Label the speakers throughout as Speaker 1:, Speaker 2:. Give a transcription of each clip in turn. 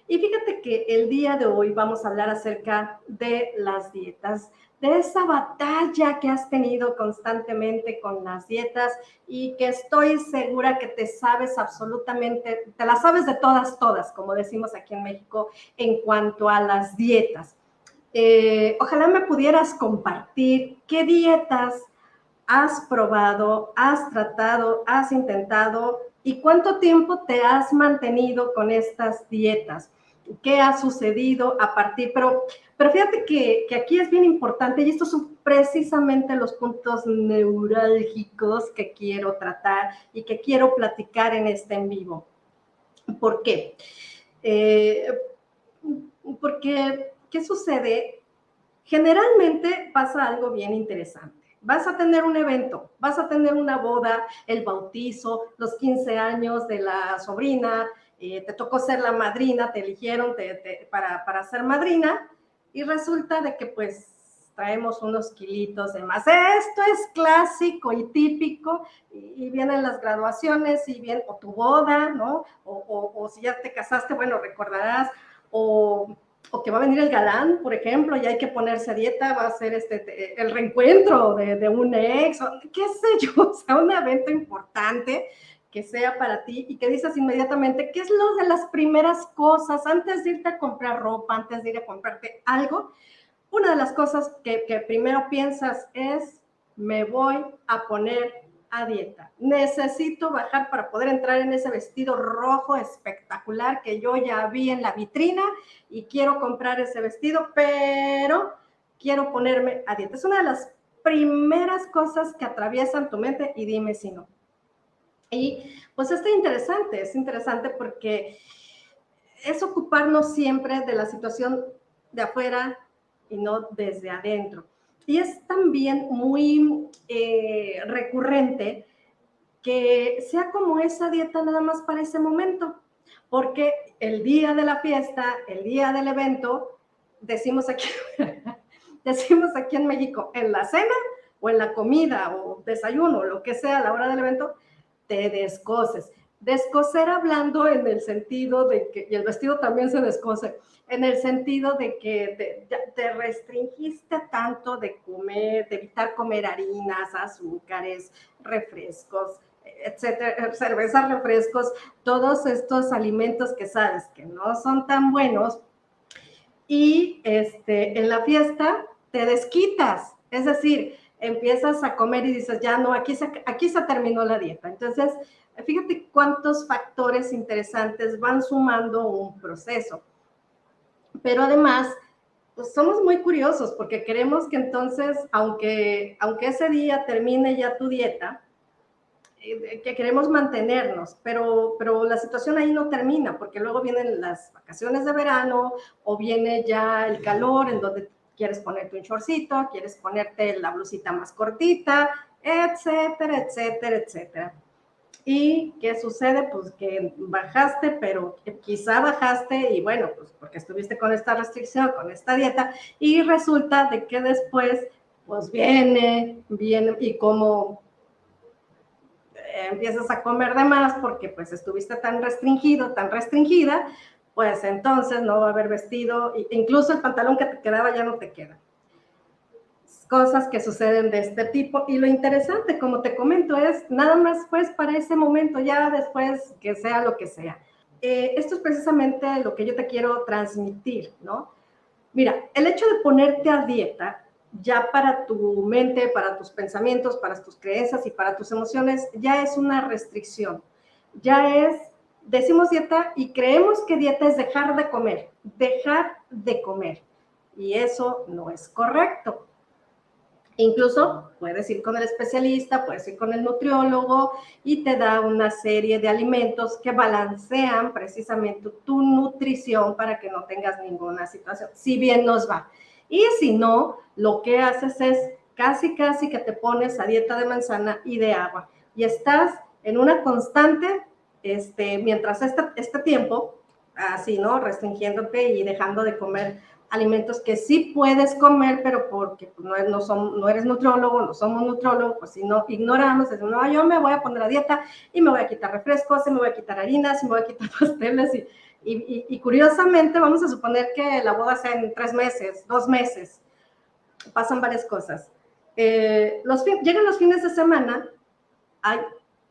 Speaker 1: Y fíjate que el día de hoy vamos a hablar acerca de las dietas, de esa batalla que has tenido constantemente con las dietas y que estoy segura que te sabes absolutamente, te las sabes de todas, todas, como decimos aquí en México, en cuanto a las dietas. Ojalá me pudieras compartir qué dietas has probado, has tratado, has intentado y cuánto tiempo te has mantenido con estas dietas. ¿Qué ha sucedido a partir? Pero fíjate que aquí es bien importante y estos son precisamente los puntos neurálgicos que quiero tratar y que quiero platicar en este en vivo. ¿Por qué? Eh, Porque, ¿qué sucede? Generalmente pasa algo bien interesante. Vas a tener un evento, vas a tener una boda, el bautizo, los 15 años de la sobrina, te tocó ser la madrina, te eligieron para ser madrina y resulta de que pues traemos unos kilitos de más. Esto es clásico y típico y vienen las graduaciones y bien, o tu boda, ¿no? O si ya te casaste, bueno, recordarás, o que va a venir el galán, por ejemplo, y hay que ponerse a dieta, va a ser el reencuentro de un ex, o qué sé yo, o sea, un evento importante que sea para ti y que dices inmediatamente, ¿qué es lo de las primeras cosas antes de irte a comprar ropa, antes de ir a comprarte algo? Una de las cosas que primero piensas es, me voy a poner a dieta. Necesito bajar para poder entrar en ese vestido rojo espectacular que yo ya vi en la vitrina y quiero comprar ese vestido, pero quiero ponerme a dieta. Es una de las primeras cosas que atraviesan tu mente y dime si no. Y pues es interesante porque es ocuparnos siempre de la situación de afuera y no desde adentro. Y es también muy recurrente que sea como esa dieta nada más para ese momento, porque el día de la fiesta, el día del evento, decimos aquí, decimos aquí en México, en la cena o en la comida o desayuno, lo que sea a la hora del evento, te descoses. Descoser hablando en el sentido de que, y el vestido también se descose, en el sentido de que te restringiste tanto de comer, de evitar comer harinas, azúcares, refrescos, etcétera, cervezas, refrescos, todos estos alimentos que sabes que no son tan buenos y en la fiesta te desquitas, es decir, empiezas a comer y dices, ya no, aquí se terminó la dieta. Entonces, fíjate cuántos factores interesantes van sumando un proceso. Pero además, pues somos muy curiosos porque queremos que entonces, aunque ese día termine ya tu dieta, que queremos mantenernos, pero la situación ahí no termina, porque luego vienen las vacaciones de verano o viene ya el calor en donde quieres ponerte un shortcito, quieres ponerte la blusita más cortita, etcétera, etcétera, etcétera. ¿Y qué sucede? Pues que bajaste, pero quizá bajaste y bueno, pues porque estuviste con esta restricción, con esta dieta, y resulta de que después, pues viene y como empiezas a comer de más porque pues estuviste tan restringido, tan restringida, pues entonces no va a haber vestido, incluso el pantalón que te quedaba ya no te queda. Cosas que suceden de este tipo y lo interesante, como te comento, es nada más pues para ese momento, ya después que sea lo que sea. Esto es precisamente lo que yo te quiero transmitir, ¿no? Mira, el hecho de ponerte a dieta ya para tu mente, para tus pensamientos, para tus creencias y para tus emociones, ya es una restricción. Ya es, decimos dieta y creemos que dieta es dejar de comer, dejar de comer. Y eso no es correcto. Incluso puedes ir con el especialista, puedes ir con el nutriólogo y te da una serie de alimentos que balancean precisamente tu nutrición para que no tengas ninguna situación, si bien nos va. Y si no, lo que haces es casi que te pones a dieta de manzana y de agua. Y estás en una constante, mientras este tiempo, así, ¿no? Restringiéndote y dejando de comer alimentos que sí puedes comer, pero porque pues, no eres nutriólogo, no somos nutriólogos, pues si no ignoramos, es, yo me voy a poner a dieta y me voy a quitar refrescos, y me voy a quitar harinas, y me voy a quitar pasteles Y curiosamente vamos a suponer que la boda sea en 3 meses, 2 meses, pasan varias cosas. Llegan los fines de semana, hay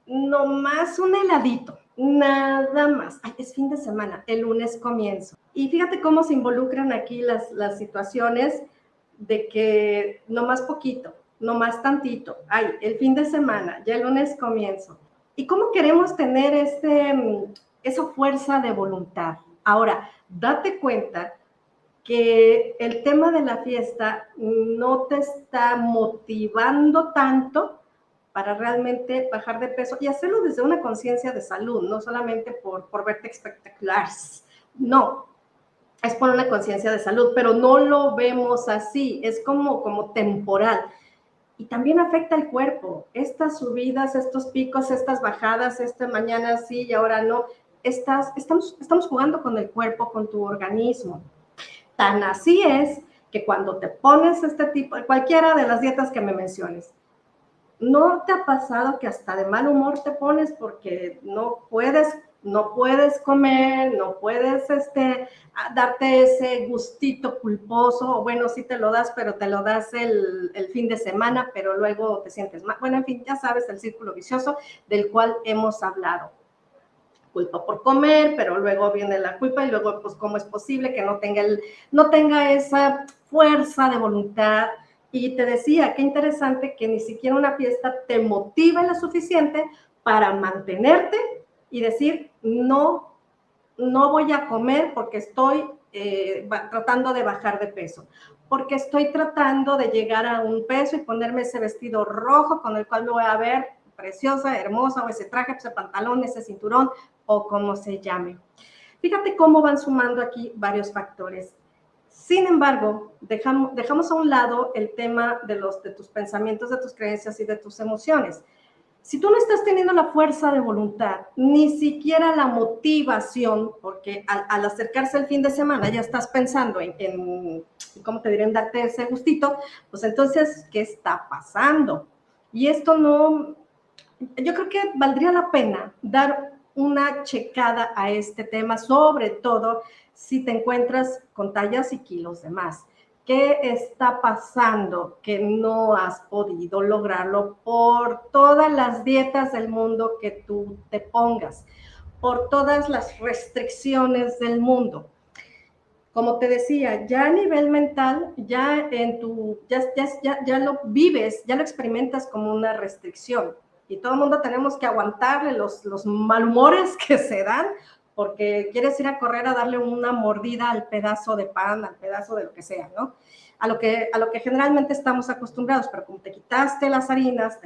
Speaker 1: nomás un heladito, nada más. Ay, es fin de semana, el lunes comienzo. Y fíjate cómo se involucran aquí las situaciones de que nomás poquito, nomás tantito. Ay, el fin de semana, ya el lunes comienzo. ¿Y cómo queremos tener esa fuerza de voluntad? Ahora, date cuenta que el tema de la fiesta no te está motivando tanto para realmente bajar de peso y hacerlo desde una conciencia de salud, no solamente por verte espectacular. No, es por una conciencia de salud, pero no lo vemos así, es como temporal. Y también afecta al cuerpo. Estas subidas, estos picos, estas bajadas, esta mañana sí y ahora no, estamos jugando con el cuerpo, con tu organismo. Tan así es que cuando te pones cualquiera de las dietas que me menciones, ¿no te ha pasado que hasta de mal humor te pones porque no puedes comer, no puedes darte ese gustito culposo? O bueno, sí te lo das, pero te lo das el fin de semana, pero luego te sientes mal. Bueno, en fin, ya sabes el círculo vicioso del cual hemos hablado. Culpa por comer, pero luego viene la culpa y luego, pues, ¿cómo es posible que no tenga esa fuerza de voluntad? Y te decía, qué interesante que ni siquiera una fiesta te motive lo suficiente para mantenerte y decir, no voy a comer porque estoy tratando de bajar de peso, porque estoy tratando de llegar a un peso y ponerme ese vestido rojo con el cual me voy a ver preciosa, hermosa, o ese traje, ese pantalón, ese cinturón, o como se llame. Fíjate cómo van sumando aquí varios factores. Sin embargo, dejamos a un lado el tema de tus pensamientos, de tus creencias y de tus emociones. Si tú no estás teniendo la fuerza de voluntad, ni siquiera la motivación, porque al acercarse el fin de semana ya estás pensando en ¿cómo te diré?, en darte ese gustito, pues entonces, ¿qué está pasando? Y esto no, yo creo que valdría la pena dar una checada a este tema, sobre todo si te encuentras con tallas y kilos de más. ¿Qué está pasando que no has podido lograrlo por todas las dietas del mundo que tú te pongas, por todas las restricciones del mundo? Como te decía, ya a nivel mental, ya lo vives, ya lo experimentas como una restricción. Y todo el mundo tenemos que aguantarle los malhumores que se dan, porque quieres ir a correr a darle una mordida al pedazo de pan, al pedazo de lo que sea, ¿no? A lo que generalmente estamos acostumbrados, pero como te quitaste las harinas,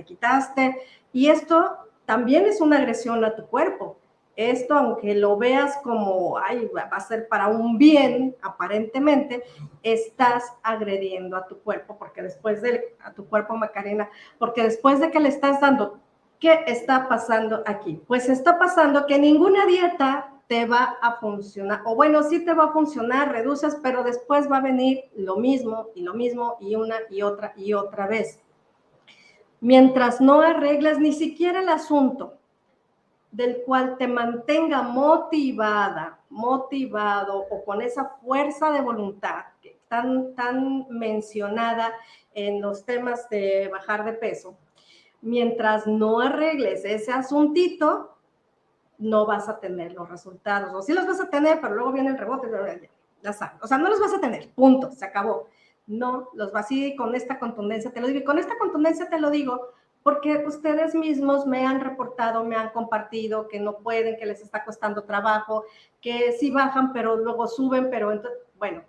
Speaker 1: y esto también es una agresión a tu cuerpo. Esto, aunque lo veas como, ay, va a ser para un bien, aparentemente, estás agrediendo a tu cuerpo, a tu cuerpo, Macarena, porque después de que le estás dando, ¿qué está pasando aquí? Pues está pasando que ninguna dieta te va a funcionar, o bueno, sí te va a funcionar, reduces, pero después va a venir lo mismo, y una y otra vez. Mientras no arregles ni siquiera el asunto del cual te mantenga motivado o con esa fuerza de voluntad que tan mencionada en los temas de bajar de peso, mientras no arregles ese asuntito, no vas a tener los resultados. O sí los vas a tener, pero luego viene el rebote, ya sabes. O sea, no los vas a tener, punto, se acabó. No los vas a ir con esta contundencia, te lo digo. Y con esta contundencia te lo digo porque ustedes mismos me han reportado, me han compartido que no pueden, que les está costando trabajo, que sí bajan, pero luego suben, pero entonces, bueno,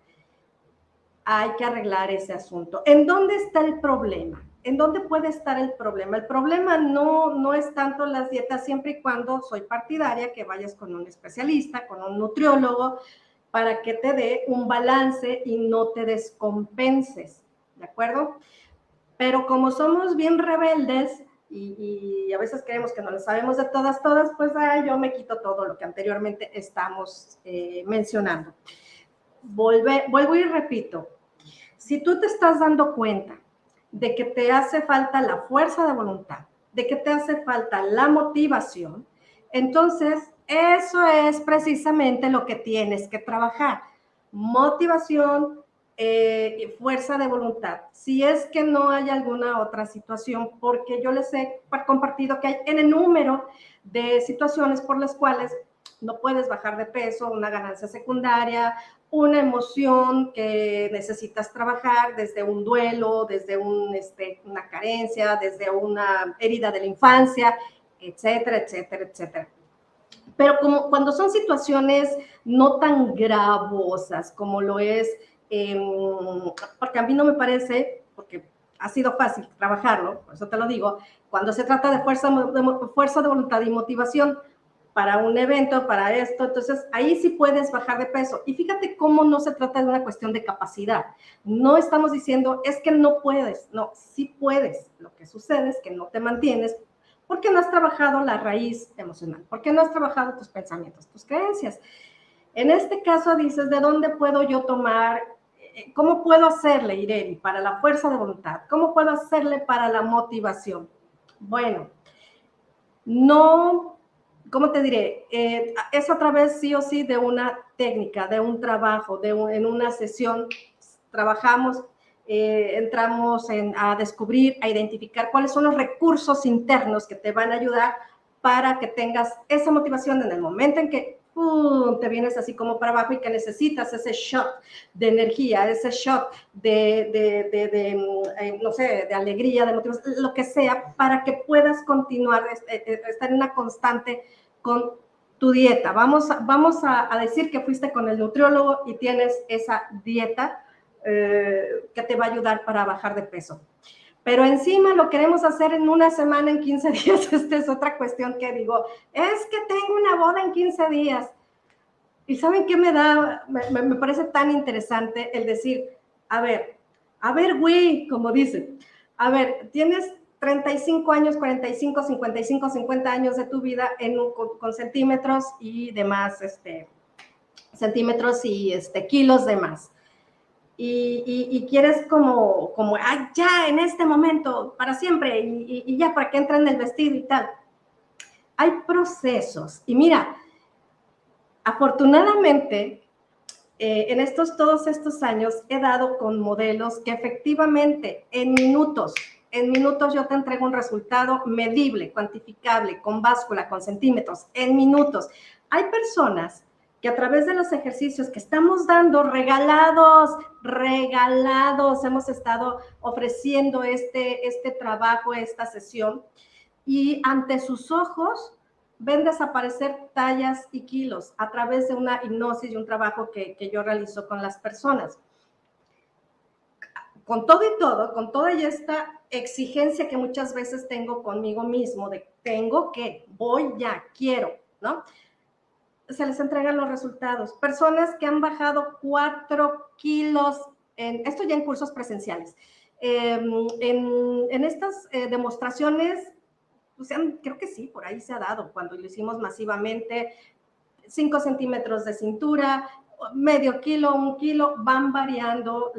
Speaker 1: hay que arreglar ese asunto. ¿En dónde está el problema? ¿En dónde puede estar el problema? El problema no es tanto las dietas, siempre y cuando soy partidaria que vayas con un especialista, con un nutriólogo, para que te dé un balance y no te descompenses, ¿de acuerdo? Pero como somos bien rebeldes y a veces creemos que no lo sabemos de todas, pues yo me quito todo lo que anteriormente estamos mencionando. Vuelvo y repito, si tú te estás dando cuenta de que te hace falta la fuerza de voluntad, de que te hace falta la motivación, entonces Eso es precisamente lo que tienes que trabajar. Motivación, fuerza de voluntad. Si es que no hay alguna otra situación, porque yo les he compartido que hay en el número de situaciones por las cuales no puedes bajar de peso, una ganancia secundaria, una emoción que necesitas trabajar desde un duelo, desde una carencia, desde una herida de la infancia, etcétera, etcétera, etcétera. Pero como cuando son situaciones no tan gravosas como lo es, porque a mí no me parece, porque ha sido fácil trabajarlo, por eso te lo digo, cuando se trata de fuerza de voluntad y motivación para un evento, para esto, entonces ahí sí puedes bajar de peso. Y fíjate cómo no se trata de una cuestión de capacidad. No estamos diciendo, es que no puedes, no, sí puedes. Lo que sucede es que no te mantienes porque no has trabajado la raíz emocional, porque no has trabajado tus pensamientos, tus creencias. En este caso dices, ¿de dónde puedo yo tomar? ¿Cómo puedo hacerle, Irene, para la fuerza de voluntad? ¿Cómo puedo hacerle para la motivación? Bueno, no, ¿cómo te diré? Es a través sí o sí de una técnica, de un trabajo, en una sesión trabajamos, entramos a descubrir, a identificar cuáles son los recursos internos que te van a ayudar para que tengas esa motivación en el momento en que te vienes así como para abajo y que necesitas ese shot de energía, ese shot no sé, de alegría, de motivación, lo que sea, para que puedas continuar, estar en una constante con tu dieta. Vamos a decir que fuiste con el nutriólogo y tienes esa dieta que te va a ayudar para bajar de peso. Pero encima lo queremos hacer en una semana, en 15 días. Esta es otra cuestión que digo, es que tengo una boda en 15 días. ¿Y saben qué me parece tan interesante el decir, a ver, güey, como dicen, a ver, tienes 35 años, 45, 55, 50 años de tu vida con centímetros y demás, centímetros y kilos de más. Y quieres como ay, ya, en este momento, para siempre, y ya, para que entre en el vestido y tal. Hay procesos. Y mira, afortunadamente, en todos estos años he dado con modelos que efectivamente en minutos yo te entrego un resultado medible, cuantificable, con báscula, con centímetros, en minutos. Hay personas que a través de los ejercicios que estamos dando, regalados, hemos estado ofreciendo este trabajo, esta sesión, y ante sus ojos ven desaparecer tallas y kilos a través de una hipnosis y un trabajo que yo realizo con las personas. Con todo y todo, con toda esta exigencia que muchas veces tengo conmigo mismo, de tengo que, voy ya, quiero, ¿no? Se les entregan los resultados. Personas que han bajado 4 kilos, esto ya en cursos presenciales, en estas demostraciones, o sea, creo que sí, por ahí se ha dado, cuando lo hicimos masivamente, 5 centímetros de cintura, medio kilo, 1 kilo, van variando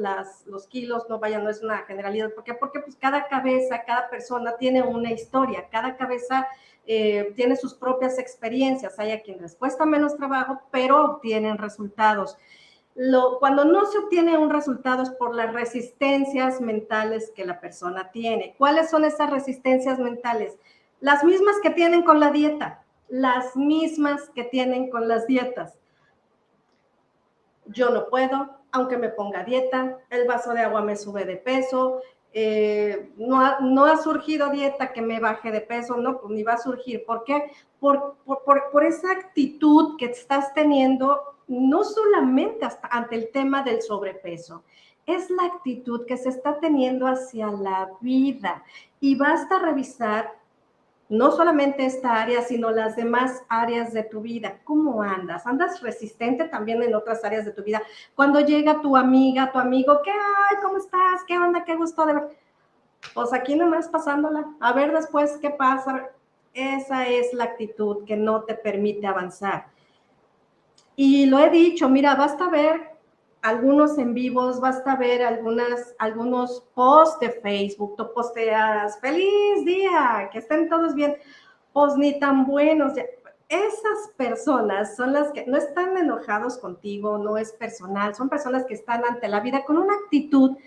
Speaker 1: los kilos, no es una generalidad. ¿Por qué? Porque pues cada cabeza, cada persona tiene una historia, cada cabeza tiene sus propias experiencias. Hay a quienes les cuesta menos trabajo, pero obtienen resultados. Cuando no se obtiene un resultado es por las resistencias mentales que la persona tiene. ¿Cuáles son esas resistencias mentales? Las mismas que tienen con la dieta, las mismas que tienen con las dietas. Yo no puedo, aunque me ponga dieta, el vaso de agua me sube de peso, no ha surgido dieta que me baje de peso, no, pues ni va a surgir. ¿Por qué? Por esa actitud que estás teniendo, no solamente ante el tema del sobrepeso, es la actitud que se está teniendo hacia la vida. Y basta revisar no solamente esta área, sino las demás áreas de tu vida. ¿Cómo andas? ¿Andas resistente también en otras áreas de tu vida? Cuando llega tu amiga, tu amigo, ¿qué hay? ¿Cómo estás? ¿Qué onda? ¿Qué gusto de ver? Pues aquí nomás pasándola. A ver después qué pasa. Esa es la actitud que no te permite avanzar. Y lo he dicho, mira, basta ver algunos en vivos, basta ver algunos posts de Facebook, tú posteas, feliz día, que estén todos bien, pues ni tan buenos. esas personas son las que no están enojados contigo, no es personal, son personas que están ante la vida con una actitud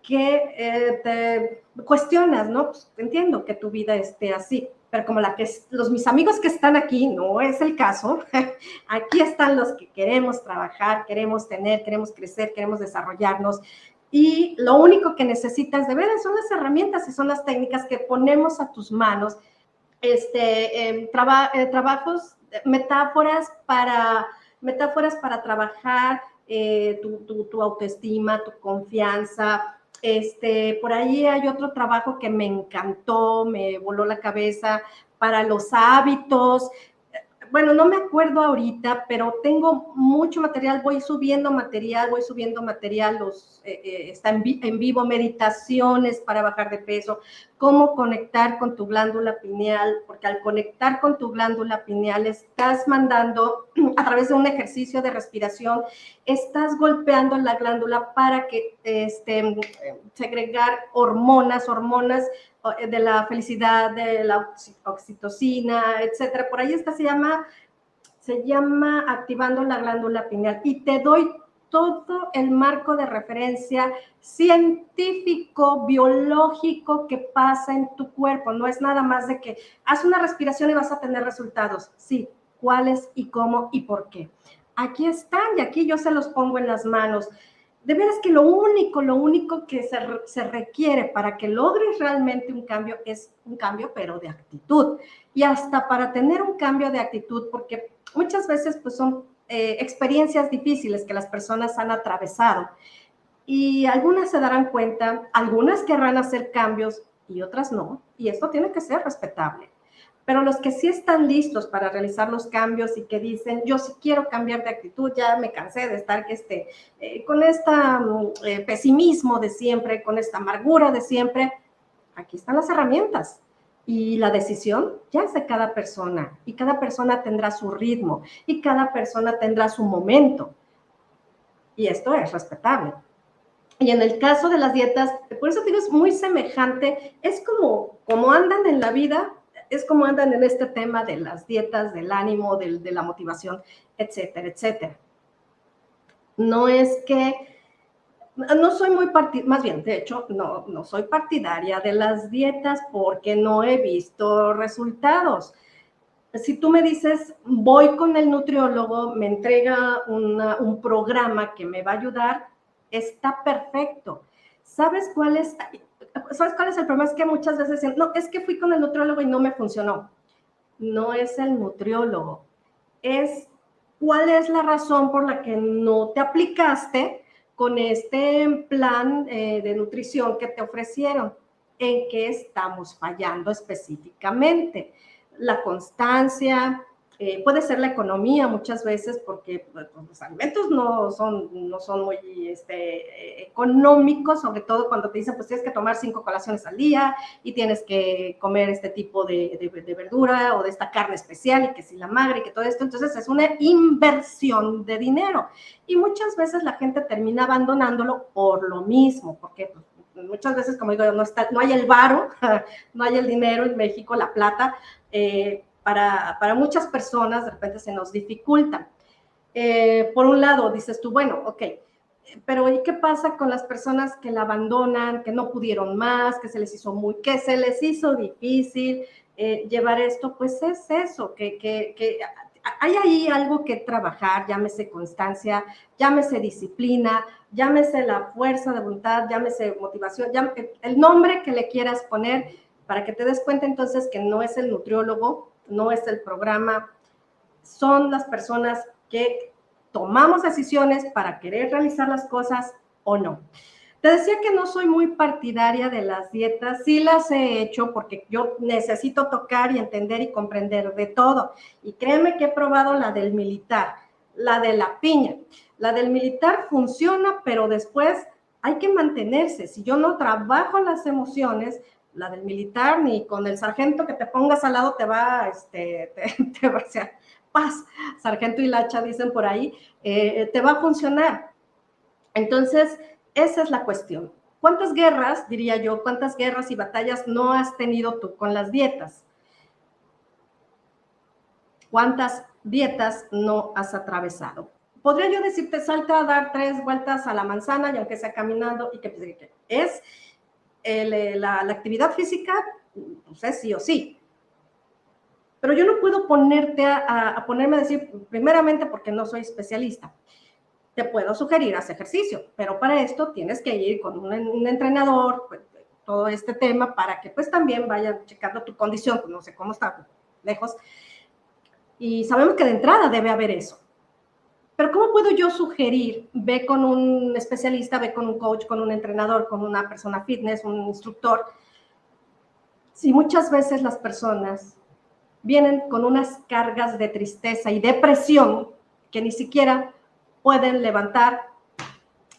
Speaker 1: que te cuestionas, ¿no? Pues entiendo que tu vida esté así, pero como mis amigos que están aquí, no es el caso, aquí están los que queremos trabajar, queremos tener, queremos crecer, queremos desarrollarnos, y lo único que necesitas de veras son las herramientas y son las técnicas que ponemos a tus manos, trabajos, metáforas para trabajar tu autoestima, tu confianza. Por ahí hay otro trabajo que me encantó, me voló la cabeza, para los hábitos. Bueno, no me acuerdo ahorita, pero tengo mucho material, voy subiendo material, está en vivo, meditaciones para bajar de peso, cómo conectar con tu glándula pineal, porque al conectar con tu glándula pineal estás mandando, a través de un ejercicio de respiración, estás golpeando la glándula para que segregar hormonas de la felicidad, de la oxitocina, etcétera. Por ahí se llama activando la glándula pineal, y te doy todo el marco de referencia científico, biológico que pasa en tu cuerpo. No es nada más de que haz una respiración y vas a tener resultados. Sí, cuáles y cómo y por qué. Aquí están, y aquí yo se los pongo en las manos. De veras que lo único que se requiere para que logres realmente un cambio es un cambio, pero de actitud. Y hasta para tener un cambio de actitud, porque muchas veces pues son experiencias difíciles que las personas han atravesado, y algunas se darán cuenta, algunas querrán hacer cambios y otras no, y esto tiene que ser respetable. Pero los que sí están listos para realizar los cambios y que dicen, yo sí quiero cambiar de actitud, ya me cansé de estar con este pesimismo de siempre, con esta amargura de siempre, aquí están las herramientas. Y la decisión ya es de cada persona, y cada persona tendrá su ritmo, y cada persona tendrá su momento. Y esto es respetable. Y en el caso de las dietas, por eso te digo, es muy semejante, es como andan en la vida, es como andan en este tema de las dietas, del ánimo, de la motivación, etcétera, etcétera. No es que, no soy más bien, de hecho, no soy partidaria de las dietas porque no he visto resultados. Si tú me dices, voy con el nutriólogo, me entrega un programa que me va a ayudar, está perfecto. ¿Sabes cuál es el problema? Es que muchas veces dicen, no, es que fui con el nutriólogo y no me funcionó. No es el nutriólogo, es cuál es la razón por la que no te aplicaste con este plan de nutrición que te ofrecieron. ¿En qué estamos fallando específicamente? La constancia, puede ser la economía muchas veces, porque pues, los alimentos no son muy económicos, sobre todo cuando te dicen, pues tienes que tomar 5 colaciones al día y tienes que comer este tipo de verdura o de esta carne especial, y que si la magra y que todo esto. Entonces es una inversión de dinero, y muchas veces la gente termina abandonándolo por lo mismo, porque muchas veces, como digo, no hay el varo, no hay el dinero en México, la plata, para muchas personas de repente se nos dificulta. Por un lado, dices tú, bueno, ok, pero ¿y qué pasa con las personas que la abandonan, que no pudieron más, que se les hizo difícil llevar esto? Pues es eso, que hay ahí algo que trabajar, llámese constancia, llámese disciplina, llámese la fuerza de voluntad, llámese motivación, el nombre que le quieras poner, para que te des cuenta entonces que no es el nutriólogo, no es el programa, son las personas que tomamos decisiones para querer realizar las cosas o no. Te decía que no soy muy partidaria de las dietas, sí las he hecho porque yo necesito tocar y entender y comprender de todo. Y créeme que he probado la del militar, la de la piña. La del militar funciona, pero después hay que mantenerse. Si yo no trabajo las emociones, la del militar, ni con el sargento que te pongas al lado te va a hacer paz, sargento hilacha, dicen por ahí, te va a funcionar. Entonces, esa es la cuestión. ¿Cuántas guerras, diría yo, cuántas guerras y batallas no has tenido tú con las dietas? ¿Cuántas dietas no has atravesado? Podría yo decirte, salta a dar 3 vueltas a la manzana y aunque sea caminando, y que es la actividad física, pues es sí o sí. Pero yo no puedo ponerte a ponerme a decir, primeramente porque no soy especialista. Te puedo sugerir hacer ejercicio, pero para esto tienes que ir con un entrenador, pues, todo este tema, para que pues también vayan checando tu condición, pues no sé cómo está, lejos. Y sabemos que de entrada debe haber eso. Pero ¿cómo puedo yo sugerir, ve con un especialista, ve con un coach, con un entrenador, con una persona fitness, un instructor, si muchas veces las personas vienen con unas cargas de tristeza y depresión que ni siquiera pueden levantar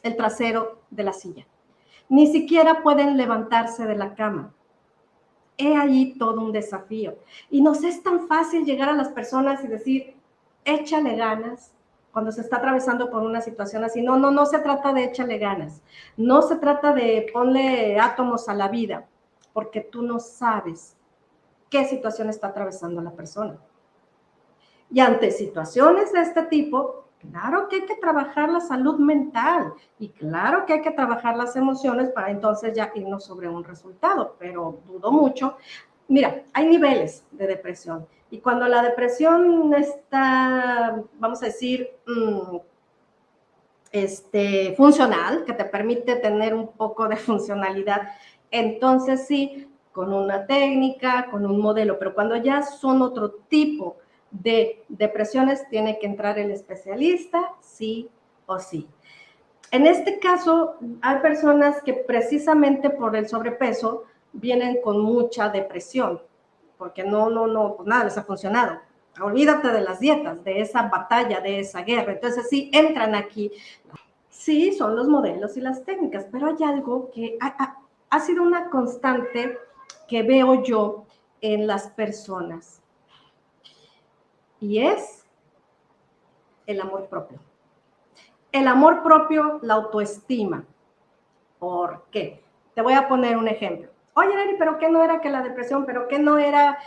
Speaker 1: el trasero de la silla, ni siquiera pueden levantarse de la cama? He allí todo un desafío. Y nos es tan fácil llegar a las personas y decir, échale ganas, cuando se está atravesando por una situación así. No se trata de échale ganas. No se trata de ponle átomos a la vida, porque tú no sabes qué situación está atravesando la persona. Y ante situaciones de este tipo, claro que hay que trabajar la salud mental y claro que hay que trabajar las emociones para entonces ya irnos sobre un resultado, pero dudo mucho. Mira, hay niveles de depresión y cuando la depresión está, vamos a decir, funcional, que te permite tener un poco de funcionalidad, entonces sí, con una técnica, con un modelo, pero cuando ya son otro tipo de depresiones, tiene que entrar el especialista, sí o sí. En este caso, hay personas que precisamente por el sobrepeso vienen con mucha depresión, porque pues nada les ha funcionado. Olvídate de las dietas, de esa batalla, de esa guerra. Entonces sí, entran aquí. Sí, son los modelos y las técnicas, pero hay algo que ha sido una constante que veo yo en las personas y es el amor propio. El amor propio, la autoestima. ¿Por qué? Te voy a poner un ejemplo. Oye, Neri, ¿pero qué no era que la depresión? ¿Pero qué no era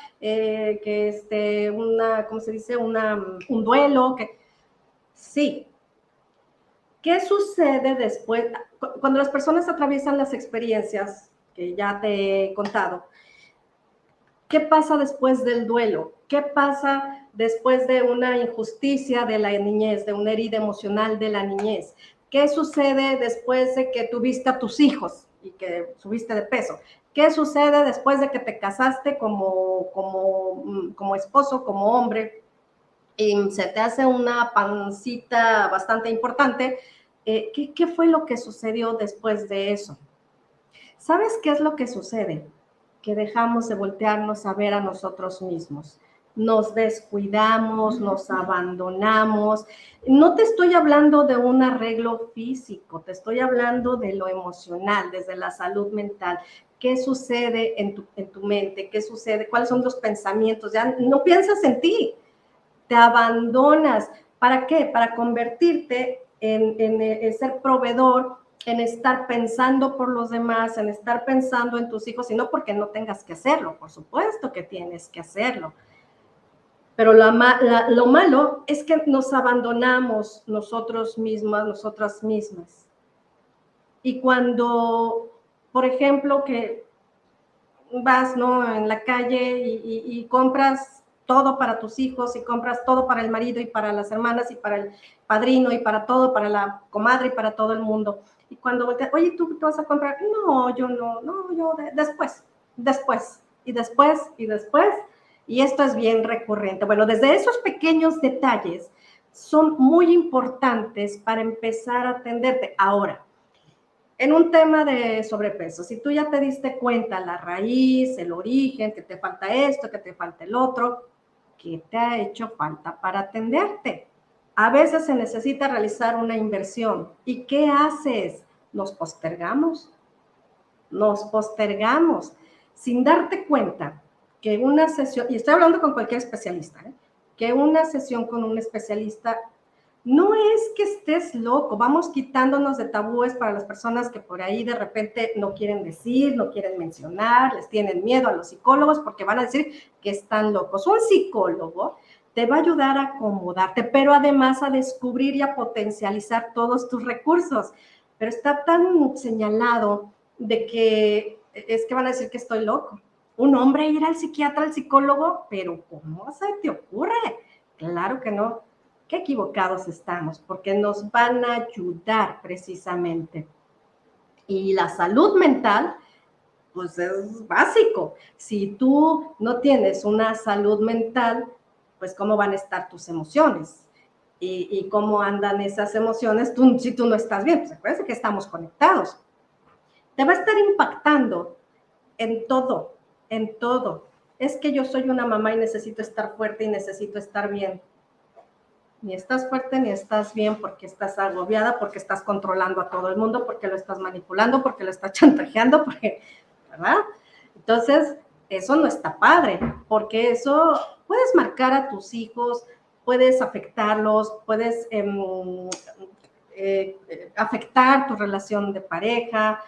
Speaker 1: ¿cómo se dice? Un duelo. Sí. ¿Qué sucede después? Cuando las personas atraviesan las experiencias que ya te he contado, ¿qué pasa después del duelo? ¿Qué pasa después de una injusticia de la niñez, de una herida emocional de la niñez? ¿Qué sucede después de que tuviste a tus hijos y que subiste de peso? ¿Qué sucede después de que te casaste como esposo, como hombre, y se te hace una pancita bastante importante? ¿Qué fue lo que sucedió después de eso? ¿Sabes qué es lo que sucede? Que dejamos de voltearnos a ver a nosotros mismos. Nos descuidamos, nos abandonamos. No te estoy hablando de un arreglo físico, te estoy hablando de lo emocional, desde la salud mental. ¿Qué sucede en tu mente? ¿Qué sucede? ¿Cuáles son los pensamientos? Ya no piensas en ti, te abandonas. ¿Para qué? Para convertirte en ser proveedor, en estar pensando por los demás, en estar pensando en tus hijos, y no porque no tengas que hacerlo, por supuesto que tienes que hacerlo. Pero lo malo es que nos abandonamos nosotros mismas, nosotras mismas. Y cuando, por ejemplo, que vas, ¿no?, en la calle y compras todo para tus hijos y compras todo para el marido y para las hermanas y para el padrino y para todo, para la comadre y para todo el mundo. Y cuando volteas, oye, ¿tú te vas a comprar? No, yo no, yo después, y después, y después. Y esto es bien recurrente. Bueno, desde esos pequeños detalles son muy importantes para empezar a atenderte. Ahora, en un tema de sobrepeso, si tú ya te diste cuenta la raíz, el origen, que te falta esto, que te falta el otro, ¿qué te ha hecho falta para atenderte? A veces se necesita realizar una inversión. ¿Y qué haces? Nos postergamos sin darte cuenta que una sesión, y estoy hablando con cualquier especialista, que una sesión con un especialista no es que estés loco, vamos quitándonos de tabúes para las personas que por ahí de repente no quieren decir, no quieren mencionar, les tienen miedo a los psicólogos porque van a decir que están locos. Un psicólogo te va a ayudar a acomodarte, pero además a descubrir y a potencializar todos tus recursos. Pero está tan señalado de que es que van a decir que estoy loco. Un hombre ir al psiquiatra, al psicólogo, pero ¿cómo se te ocurre? Claro que no. Qué equivocados estamos, porque nos van a ayudar precisamente. Y la salud mental, pues es básico. Si tú no tienes una salud mental, pues cómo van a estar tus emociones y cómo andan esas emociones si tú no estás bien. Pues acuérdense que estamos conectados. Te va a estar impactando en todo, en todo. Es que yo soy una mamá y necesito estar fuerte y necesito estar bien. Ni estás fuerte ni estás bien porque estás agobiada, porque estás controlando a todo el mundo, porque lo estás manipulando, porque lo estás chantajeando, porque, ¿verdad? Entonces, eso no está padre, porque eso puedes marcar a tus hijos, puedes afectarlos, puedes afectar tu relación de pareja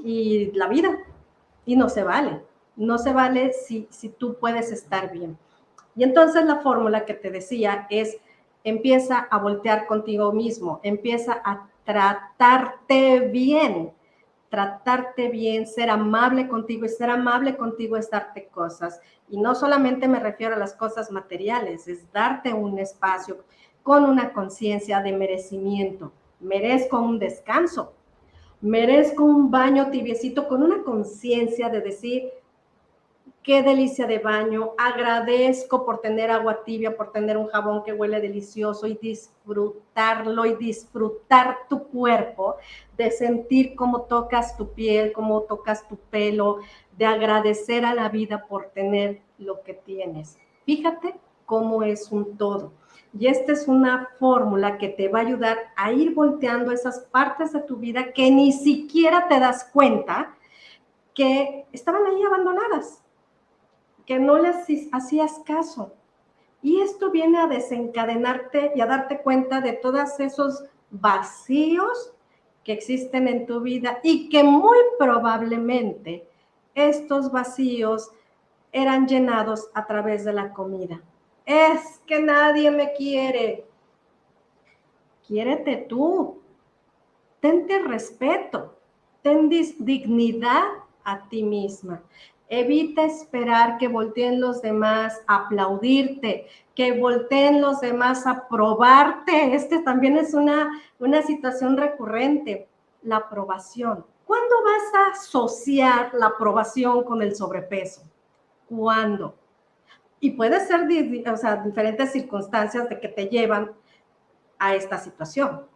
Speaker 1: y la vida. Y no se vale. No se vale si tú puedes estar bien. Y entonces la fórmula que te decía es, empieza a voltear contigo mismo, empieza a tratarte bien, ser amable contigo, y ser amable contigo es darte cosas. Y no solamente me refiero a las cosas materiales, es darte un espacio con una conciencia de merecimiento. Merezco un descanso, merezco un baño tibiecito con una conciencia de decir, qué delicia de baño, agradezco por tener agua tibia, por tener un jabón que huele delicioso y disfrutarlo y disfrutar tu cuerpo, de sentir cómo tocas tu piel, cómo tocas tu pelo, de agradecer a la vida por tener lo que tienes. Fíjate cómo es un todo. Y esta es una fórmula que te va a ayudar a ir volteando esas partes de tu vida que ni siquiera te das cuenta que estaban ahí abandonadas, que no les hacías caso. Y esto viene a desencadenarte y a darte cuenta de todos esos vacíos que existen en tu vida y que muy probablemente estos vacíos eran llenados a través de la comida. Es que nadie me quiere. Quiérete tú. Tente respeto. Ten dignidad a ti misma. Evita esperar que volteen los demás a aplaudirte, que volteen los demás a aprobarte. Este también es una situación recurrente, la aprobación. ¿Cuándo vas a asociar la aprobación con el sobrepeso? ¿Cuándo? Y puede ser, o sea, diferentes circunstancias de que te llevan a esta situación.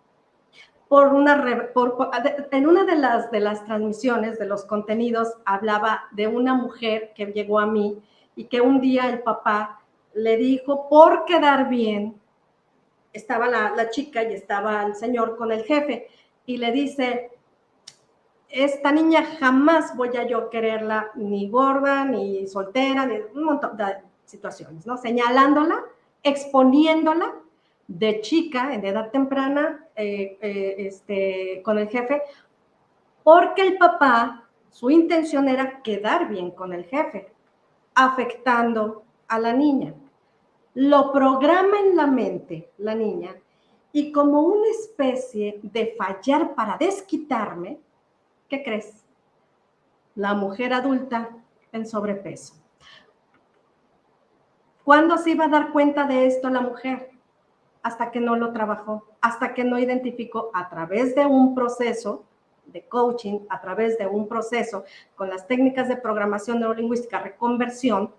Speaker 1: En una de las transmisiones, de los contenidos, hablaba de una mujer que llegó a mí y que un día el papá le dijo, por quedar bien, estaba la chica y estaba el señor con el jefe, y le dice, esta niña jamás voy a yo quererla ni gorda, ni soltera, ni un montón de situaciones, ¿no? Señalándola, exponiéndola de chica, en edad temprana, con el jefe, porque el papá, su intención era quedar bien con el jefe, afectando a la niña. Lo programa en la mente la niña y como una especie de fallar para desquitarme, ¿qué crees? La mujer adulta en sobrepeso. ¿Cuándo se iba a dar cuenta de esto la mujer? Hasta que no lo trabajó, hasta que no identificó a través de un proceso de coaching, a través de un proceso con las técnicas de programación neurolingüística, reconversión,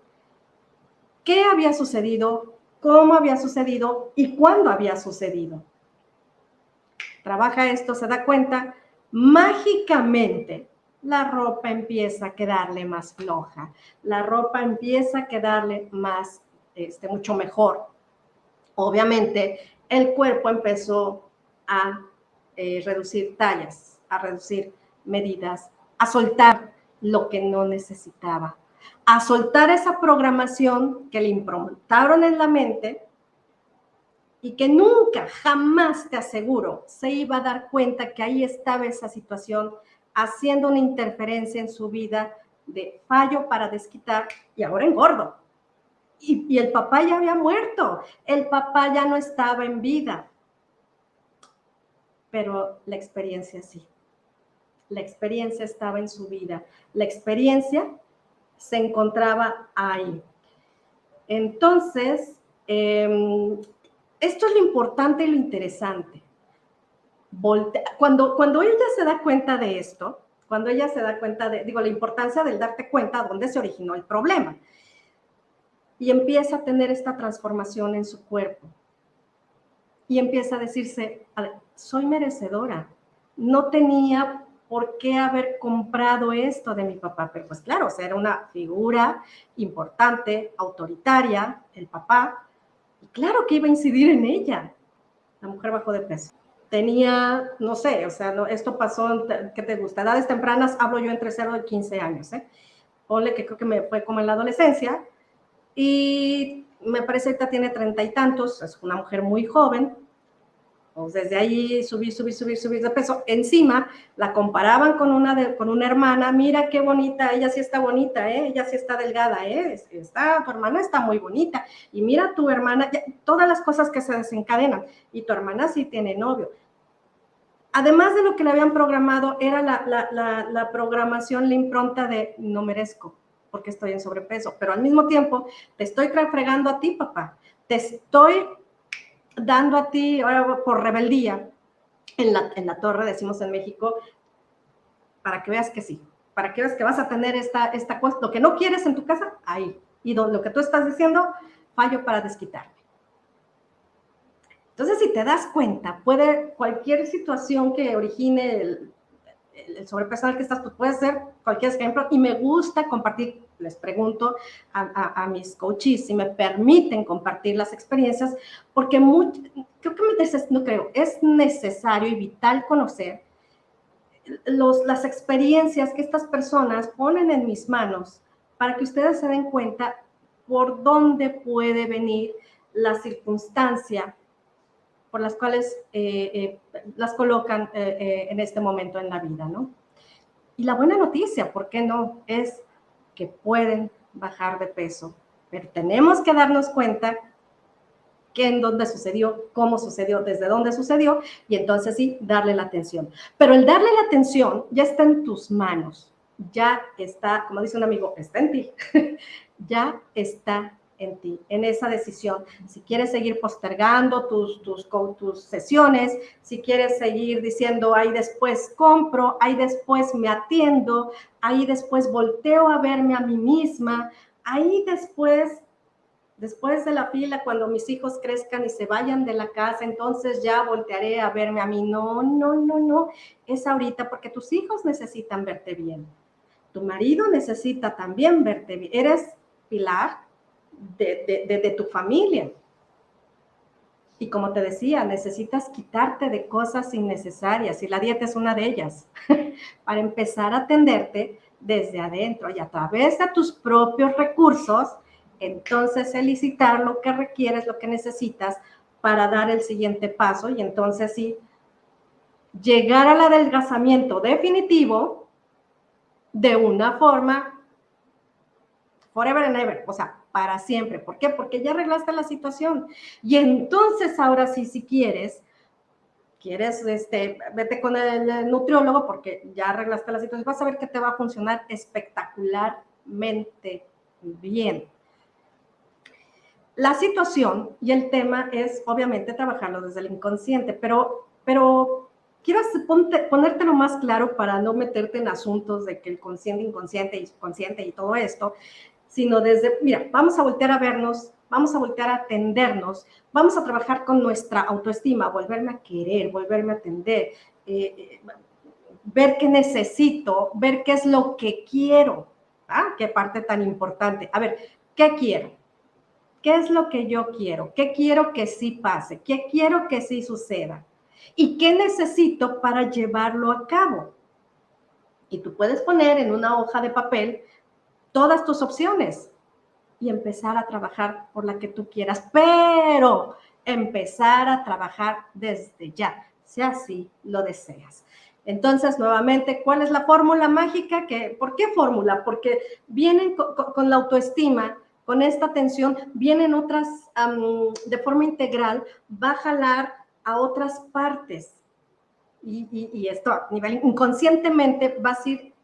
Speaker 1: qué había sucedido, cómo había sucedido y cuándo había sucedido. Trabaja esto, se da cuenta, mágicamente la ropa empieza a quedarle más floja, la ropa empieza a quedarle más, mucho mejor. Obviamente, el cuerpo empezó a reducir tallas, a reducir medidas, a soltar lo que no necesitaba, a soltar esa programación que le improntaron en la mente y que nunca, jamás, te aseguro, se iba a dar cuenta que ahí estaba esa situación haciendo una interferencia en su vida de fallo para desquitar y ahora engordo. y el papá ya había muerto, el papá ya no estaba en vida, pero la experiencia sí. La experiencia estaba en su vida, la experiencia se encontraba ahí. Entonces, esto es lo importante y lo interesante. Cuando ella se da cuenta de esto, cuando ella se da cuenta de, la importancia del darte cuenta de dónde se originó el problema, y empieza a tener esta transformación en su cuerpo, y empieza a decirse, soy merecedora, no tenía por qué haber comprado esto de mi papá, pero pues claro, o sea, era una figura importante, autoritaria, el papá, y claro que iba a incidir en ella. La mujer bajó de peso. Tenía, no sé, o sea, no, esto pasó, ¿qué te gusta? Edades tempranas, hablo yo entre 0 y 15 años, ¿eh? Ponle que creo que me fue como en la adolescencia, y me parece que tiene 30 y tantos, es una mujer muy joven. Pues desde ahí subir de peso. Encima la comparaban con una hermana. Mira qué bonita, ella sí está bonita, ella sí está delgada, tu hermana está muy bonita. Y mira tu hermana, todas las cosas que se desencadenan. Y tu hermana sí tiene novio. Además de lo que le habían programado, era la programación, la impronta de no merezco, porque estoy en sobrepeso. Pero al mismo tiempo, te estoy fregando a ti, papá. Te estoy dando a ti, ahora por rebeldía, en la torre, decimos en México, para que veas que sí, para que veas que vas a tener esta cosa, lo que no quieres en tu casa, ahí. Y lo que tú estás diciendo, fallo para desquitarme. Entonces, si te das cuenta, cualquier situación que origine el sobrepeso en el que estás, pues puede ser cualquier ejemplo. Y me gusta compartir, les pregunto a mis coaches si me permiten compartir las experiencias, porque es necesario y vital conocer las experiencias que estas personas ponen en mis manos para que ustedes se den cuenta por dónde puede venir la circunstancia por las cuales las colocan en este momento en la vida, ¿no? Y la buena noticia, ¿por qué no? Es que pueden bajar de peso, pero tenemos que darnos cuenta que en dónde sucedió, cómo sucedió, desde dónde sucedió, y entonces sí, darle la atención. Pero el darle la atención ya está en tus manos, ya está, como dice un amigo, está en ti, ya está en ti, en esa decisión. Si quieres seguir postergando tus sesiones, si quieres seguir diciendo, ahí después compro, ahí después me atiendo, ahí después volteo a verme a mí misma, ahí después de la fila, cuando mis hijos crezcan y se vayan de la casa, entonces ya voltearé a verme a mí. No, no, no, no. Es ahorita, porque tus hijos necesitan verte bien. Tu marido necesita también verte bien. Eres pilar de tu familia. Y como te decía, necesitas quitarte de cosas innecesarias, y la dieta es una de ellas, para empezar a atenderte desde adentro y a través de tus propios recursos. Entonces, elicitar lo que requieres, lo que necesitas para dar el siguiente paso, y entonces sí, llegar al adelgazamiento definitivo de una forma forever and ever, o sea, para siempre. ¿Por qué? Porque ya arreglaste la situación. Y entonces, ahora sí, si quieres, vete con el nutriólogo, porque ya arreglaste la situación, vas a ver que te va a funcionar espectacularmente bien. La situación y el tema es, obviamente, trabajarlo desde el inconsciente, pero quiero ponértelo más claro para no meterte en asuntos de que el consciente, inconsciente y subconsciente y todo esto, sino desde, mira, vamos a voltear a vernos, vamos a voltear a atendernos, vamos a trabajar con nuestra autoestima, volverme a querer, volverme a atender, ver qué necesito, ver qué es lo que quiero, ¿ah? Qué parte tan importante. A ver, ¿qué quiero? ¿Qué es lo que yo quiero? ¿Qué quiero que sí pase? ¿Qué quiero que sí suceda? ¿Y qué necesito para llevarlo a cabo? Y tú puedes poner en una hoja de papel todas tus opciones y empezar a trabajar por la que tú quieras, pero empezar a trabajar desde ya, si así lo deseas. Entonces, nuevamente, ¿cuál es la fórmula mágica? ¿Por qué fórmula? Porque vienen con la autoestima, Con esta tensión vienen otras, de forma integral, va a jalar a otras partes. Y esto a nivel inconscientemente vas a ir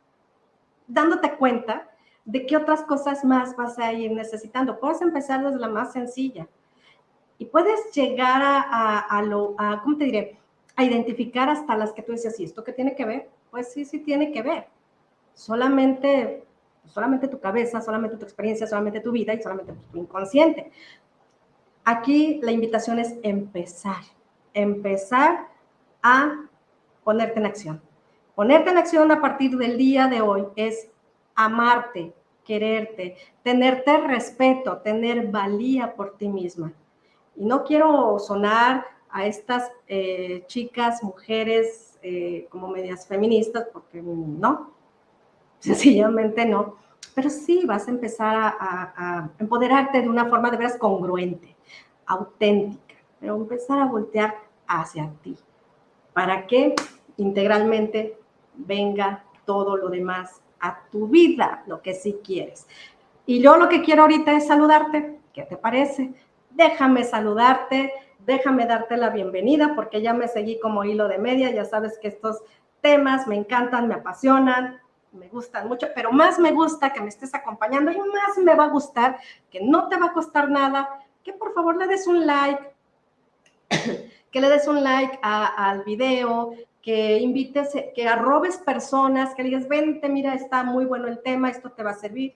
Speaker 1: dándote cuenta de qué otras cosas más vas a ir necesitando. Puedes empezar desde la más sencilla y puedes llegar ¿cómo te diré? A identificar hasta las que tú dices, ¿y esto qué tiene que ver? Pues sí tiene que ver. Solamente tu cabeza, solamente tu experiencia, solamente tu vida y solamente tu inconsciente. Aquí la invitación es empezar a ponerte en acción. Ponerte en acción a partir del día de hoy es amarte, quererte, tenerte respeto, tener valía por ti misma. Y no quiero sonar a estas chicas, mujeres como medias feministas, porque no, sencillamente no. Pero sí vas a empezar a empoderarte de una forma de veras congruente, auténtica, pero empezar a voltear hacia ti, para que integralmente venga todo lo demás a tu vida, lo que sí quieres. Y yo lo que quiero ahorita es saludarte. ¿Qué te parece? Déjame saludarte, déjame darte la bienvenida, porque ya me seguí como hilo de media. Ya sabes que estos temas me encantan, me apasionan, me gustan mucho, pero más me gusta que me estés acompañando y más me va a gustar, que no te va a costar nada, que por favor le des un like, que le des un like al video, que invites, que arrobes personas, que le digas, vente, mira, está muy bueno el tema, esto te va a servir.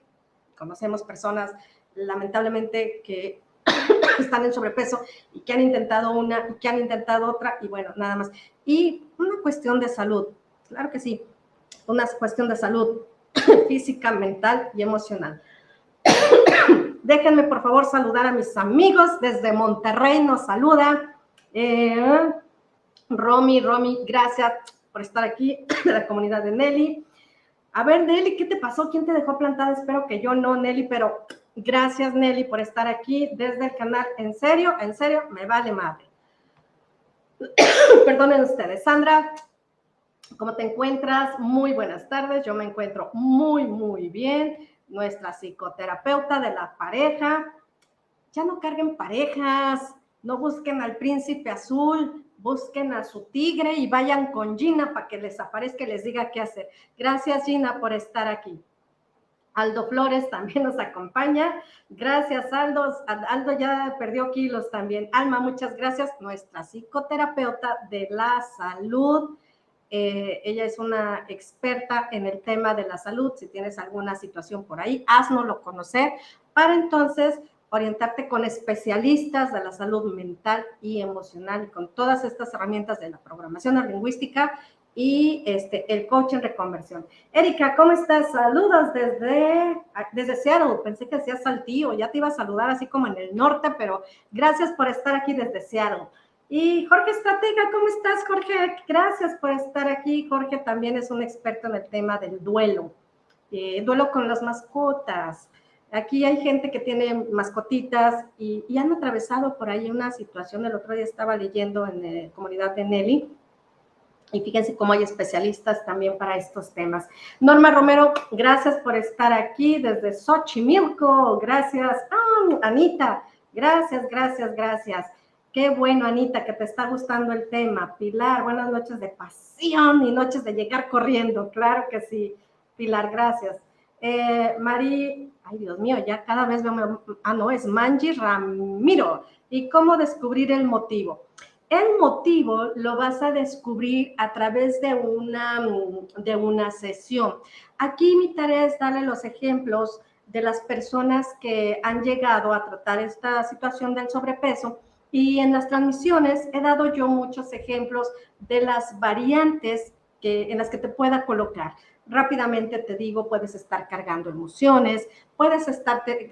Speaker 1: Conocemos personas, lamentablemente, que están en sobrepeso y que han intentado una y que han intentado otra, y bueno, nada más. Y una cuestión de salud, claro que sí, una cuestión de salud física, mental y emocional. Déjenme, por favor, saludar a mis amigos desde Monterrey, nos saluda Romy, gracias por estar aquí, de la comunidad de Nelly. A ver, Nelly, ¿qué te pasó? ¿Quién te dejó plantada? Espero que yo no, Nelly, pero gracias, Nelly, por estar aquí desde el canal. En serio, me vale madre. Perdonen ustedes. Sandra, ¿cómo te encuentras? Muy buenas tardes, yo me encuentro muy bien. Nuestra psicoterapeuta de la pareja. Ya no carguen parejas, no busquen al príncipe azul, busquen a su tigre y vayan con Gina para que les aparezca y les diga qué hacer. Gracias, Gina, por estar aquí. Aldo Flores también nos acompaña. Gracias, Aldo. Aldo ya perdió kilos también. Alma, muchas gracias. Nuestra psicoterapeuta de la salud. Ella es una experta en el tema de la salud. Si tienes alguna situación por ahí, haznoslo conocer para entonces orientarte con especialistas de la salud mental y emocional y con todas estas herramientas de la programación neurolingüística y el coaching reconversión. Erika, ¿cómo estás? Saludos desde Seattle. Pensé que hacías Saltillo, ya te iba a saludar así como en el norte, pero gracias por estar aquí desde Seattle. Y Jorge Estratega, ¿cómo estás, Jorge? Gracias por estar aquí. Jorge también es un experto en el tema del duelo, duelo con las mascotas. Aquí hay gente que tiene mascotitas y han atravesado por ahí una situación. El otro día estaba leyendo en la comunidad de Nelly y fíjense cómo hay especialistas también para estos temas. Norma Romero, gracias por estar aquí desde Xochimilco. Gracias. Anita, gracias. Qué bueno, Anita, que te está gustando el tema. Pilar, buenas noches de pasión y noches de llegar corriendo. Claro que sí, Pilar, gracias. Mari, ay Dios mío, ya cada vez veo, no, es Manji Ramiro. ¿Y cómo descubrir el motivo? El motivo lo vas a descubrir a través de una sesión. Aquí mi tarea es darle los ejemplos de las personas que han llegado a tratar esta situación del sobrepeso, y en las transmisiones he dado yo muchos ejemplos de las variantes en las que te pueda colocar. Rápidamente te digo, puedes estar cargando emociones,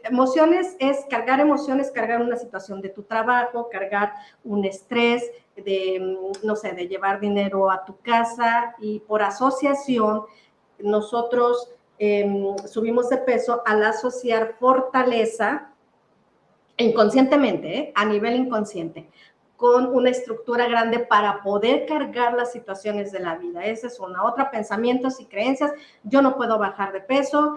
Speaker 1: emociones es cargar emociones, cargar una situación de tu trabajo, cargar un estrés de, no sé, de llevar dinero a tu casa, y por asociación nosotros subimos de peso al asociar fortaleza inconscientemente, a nivel inconsciente, con una estructura grande para poder cargar las situaciones de la vida. Esa es una. Otra, pensamientos y creencias. Yo no puedo bajar de peso,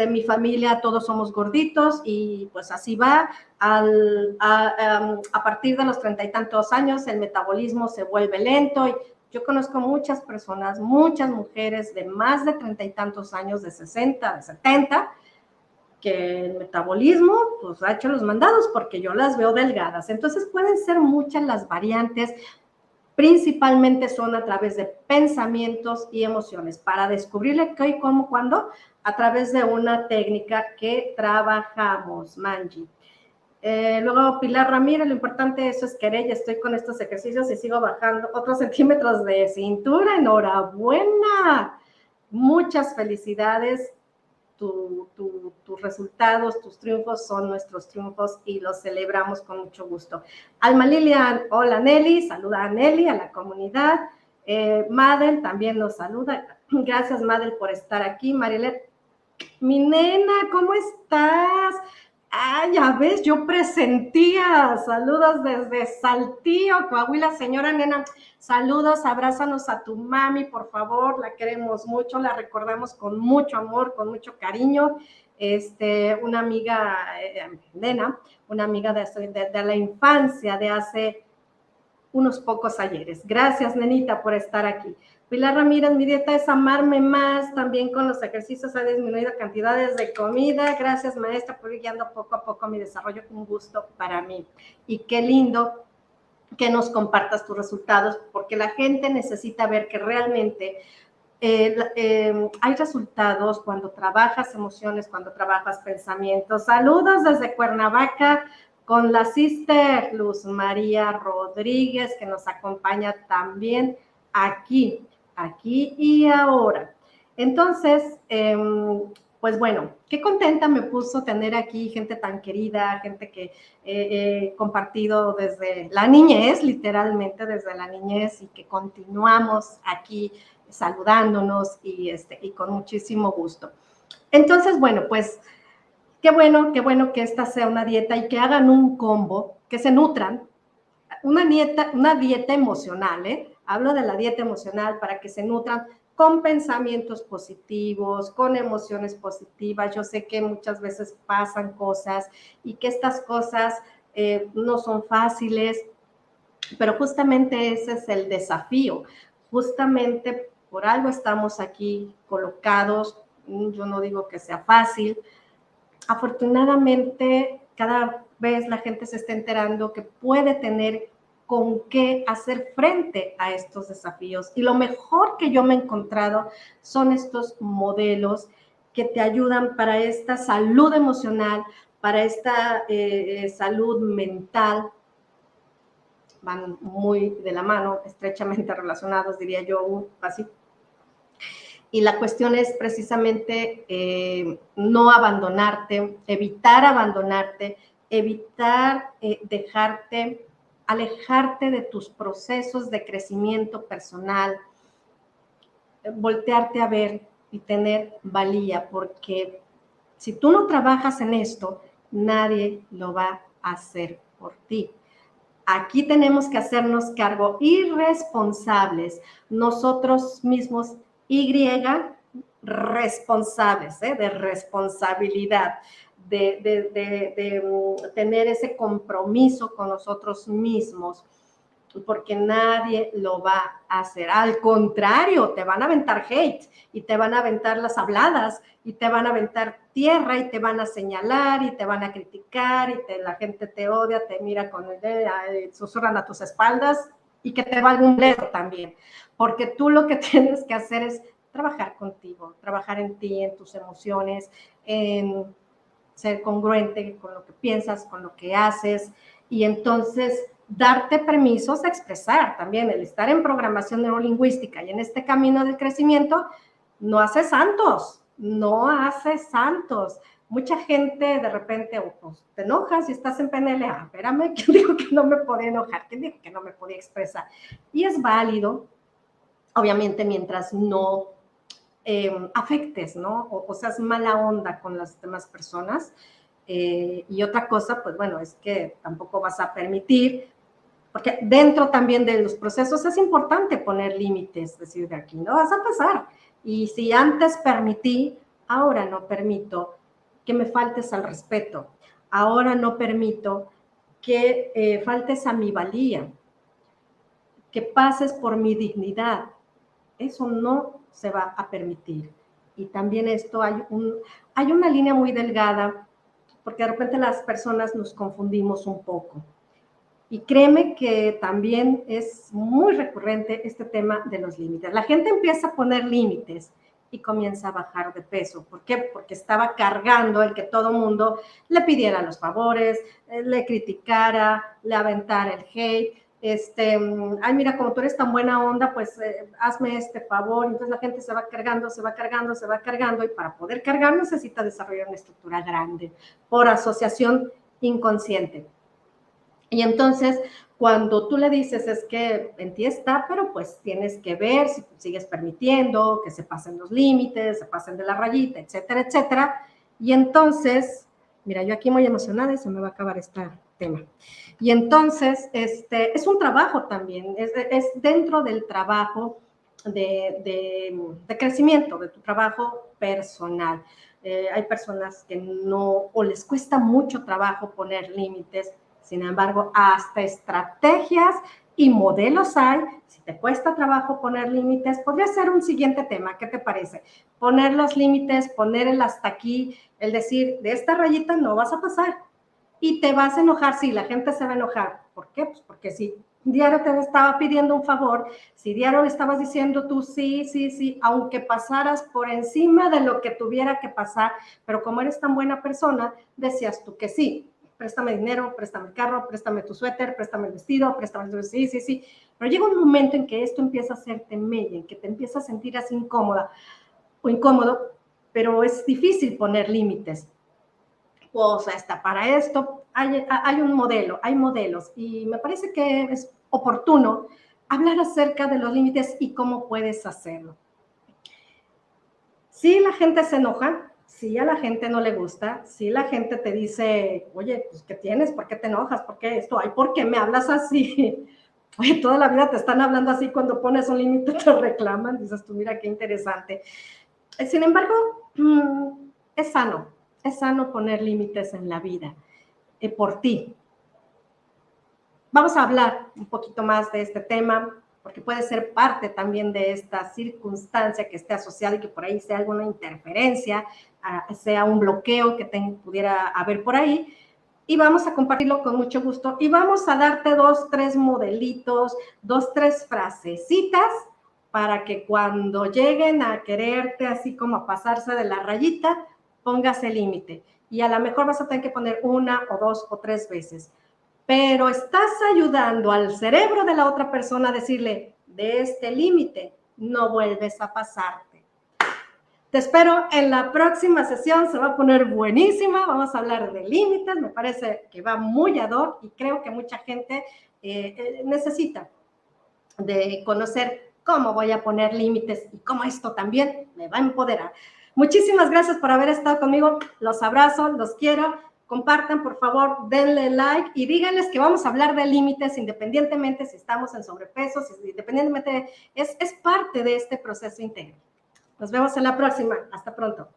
Speaker 1: mi familia todos somos gorditos y pues así va. A partir de los 30 y tantos años el metabolismo se vuelve lento. Y yo conozco muchas personas, muchas mujeres de más de 30 y tantos años, de 60, de 70, que el metabolismo pues ha hecho los mandados, porque yo las veo delgadas. Entonces pueden ser muchas las variantes, principalmente son a través de pensamientos y emociones. Para descubrirle qué y cómo, cuándo, a través de una técnica que trabajamos, Manji. Luego Pilar Ramírez, lo importante de eso es querer, y estoy con estos ejercicios y sigo bajando otros centímetros de cintura. Enhorabuena, muchas felicidades. Tus resultados, tus triunfos son nuestros triunfos y los celebramos con mucho gusto. Alma Lilian, hola Nelly, saluda a Nelly, a la comunidad. Madel también nos saluda. Gracias Madel por estar aquí. Marilet, mi nena, ¿cómo estás? Ah, ya ves, yo presentía. Saludos desde Saltillo, Coahuila, señora nena. Saludos, abrázanos a tu mami, por favor. La queremos mucho, la recordamos con mucho amor, con mucho cariño. Una amiga, nena, una amiga de la infancia, de hace unos pocos ayeres. Gracias, nenita, por estar aquí. Pilar Ramírez, mi dieta es amarme más, también con los ejercicios ha disminuido cantidades de comida. Gracias, maestra, por ir guiando poco a poco mi desarrollo, un gusto para mí. Y qué lindo que nos compartas tus resultados, porque la gente necesita ver que realmente hay resultados cuando trabajas emociones, cuando trabajas pensamientos. Saludos desde Cuernavaca, con la sister Luz María Rodríguez, que nos acompaña también aquí y ahora. Entonces, pues bueno, qué contenta me puso tener aquí gente tan querida, gente que he compartido desde la niñez, literalmente desde la niñez, y que continuamos aquí saludándonos y con muchísimo gusto. Entonces, bueno, pues qué bueno que esta sea una dieta y que hagan un combo, que se nutran. Una dieta emocional, hablo de la dieta emocional, para que se nutran con pensamientos positivos, con emociones positivas. Yo sé que muchas veces pasan cosas y que estas cosas no son fáciles, pero justamente ese es el desafío. Justamente por algo estamos aquí colocados. Yo no digo que sea fácil. Afortunadamente, cada vez la gente se está enterando que puede tener con qué hacer frente a estos desafíos. Y lo mejor que yo me he encontrado son estos modelos que te ayudan para esta salud emocional, para esta salud mental. Van muy de la mano, estrechamente relacionados, diría yo, así. Y la cuestión es precisamente no abandonarte, evitar dejarte, alejarte de tus procesos de crecimiento personal, voltearte a ver y tener valía, porque si tú no trabajas en esto, nadie lo va a hacer por ti. Aquí tenemos que hacernos cargo y responsables nosotros mismos, responsables, de responsabilidad, de tener ese compromiso con nosotros mismos, porque nadie lo va a hacer. Al contrario, te van a aventar hate y te van a aventar las habladas y te van a aventar tierra y te van a señalar y te van a criticar y la gente te odia, te mira con el dedo, susurran a tus espaldas y que te valga un bledo también, porque tú lo que tienes que hacer es trabajar contigo, trabajar en ti, en tus emociones, en ser congruente con lo que piensas, con lo que haces, y entonces darte permisos a expresar también. El estar en programación neurolingüística y en este camino del crecimiento no hace santos, no hace santos. Mucha gente de repente pues, te enojas y estás en PNL. Espérame, ¿quién dijo que no me podía enojar? ¿Quién dijo que no me podía expresar? Y es válido, obviamente, mientras no afectes, ¿no? O seas mala onda con las demás personas. Y otra cosa, pues bueno, es que tampoco vas a permitir porque dentro también de los procesos es importante poner límites, decir, de aquí no vas a pasar. Y si antes permití, ahora no permito que me faltes al respeto. Ahora no permito que faltes a mi valía, que pases por mi dignidad. Eso no se va a permitir. Y también esto hay una línea muy delgada, porque de repente las personas nos confundimos un poco. Y créeme que también es muy recurrente este tema de los límites. La gente empieza a poner límites y comienza a bajar de peso. ¿Por qué? Porque estaba cargando el que todo mundo le pidiera los favores, le criticara, le aventara el hate. Ay, mira, como tú eres tan buena onda, pues hazme este favor. Entonces la gente se va cargando, se va cargando, se va cargando, y para poder cargar necesita desarrollar una estructura grande por asociación inconsciente. Y entonces, cuando tú le dices, es que en ti está, pero pues tienes que ver si sigues permitiendo que se pasen los límites, se pasen de la rayita, etcétera, etcétera. Y entonces, mira, yo aquí muy emocionada y se me va a acabar este tema. Y entonces, es un trabajo también, es dentro del trabajo de crecimiento, de tu trabajo personal. Hay personas que no, o les cuesta mucho trabajo poner límites. Sin embargo, hasta estrategias y modelos hay. Si te cuesta trabajo poner límites, podría ser un siguiente tema. ¿Qué te parece? Poner los límites, poner el hasta aquí, el decir, de esta rayita no vas a pasar. Y te vas a enojar, sí, la gente se va a enojar. ¿Por qué? Pues porque si diario te estaba pidiendo un favor, si diario le estabas diciendo tú sí, sí, sí, aunque pasaras por encima de lo que tuviera que pasar, pero como eres tan buena persona, decías tú que sí. Préstame dinero, préstame el carro, préstame tu suéter, préstame el vestido, préstame el... Sí, sí, sí. Pero llega un momento en que esto empieza a hacerte mella, en que te empiezas a sentir así incómoda o incómodo, pero es difícil poner límites. O sea, hasta para esto hay un modelo, hay modelos, y me parece que es oportuno hablar acerca de los límites y cómo puedes hacerlo. Si la gente se enoja, si a la gente no le gusta, si la gente te dice, oye, pues, ¿qué tienes? ¿Por qué te enojas? ¿Por qué esto? Ay, ¿por qué me hablas así? Oye, toda la vida te están hablando así, cuando pones un límite te reclaman. Dices tú, mira qué interesante. Sin embargo, es sano poner límites en la vida, por ti. Vamos a hablar un poquito más de este tema, porque puede ser parte también de esta circunstancia que esté asociada y que por ahí sea alguna interferencia, sea un bloqueo que pudiera haber por ahí. Y vamos a compartirlo con mucho gusto. Y vamos a darte 2, 3 modelitos, 2, 3 frasecitas para que cuando lleguen a quererte así como a pasarse de la rayita, pongas el límite. Y a lo mejor vas a tener que poner 1 o 2 o 3 veces. Pero estás ayudando al cerebro de la otra persona a decirle, de este límite no vuelves a pasarte. Te espero en la próxima sesión, se va a poner buenísima. Vamos a hablar de límites, me parece que va muy ad hoc y creo que mucha gente necesita de conocer cómo voy a poner límites y cómo esto también me va a empoderar. Muchísimas gracias por haber estado conmigo. Los abrazo, los quiero. Compartan, por favor, denle like y díganles que vamos a hablar de límites independientemente si estamos en sobrepeso, independientemente, es parte de este proceso integral. Nos vemos en la próxima. Hasta pronto.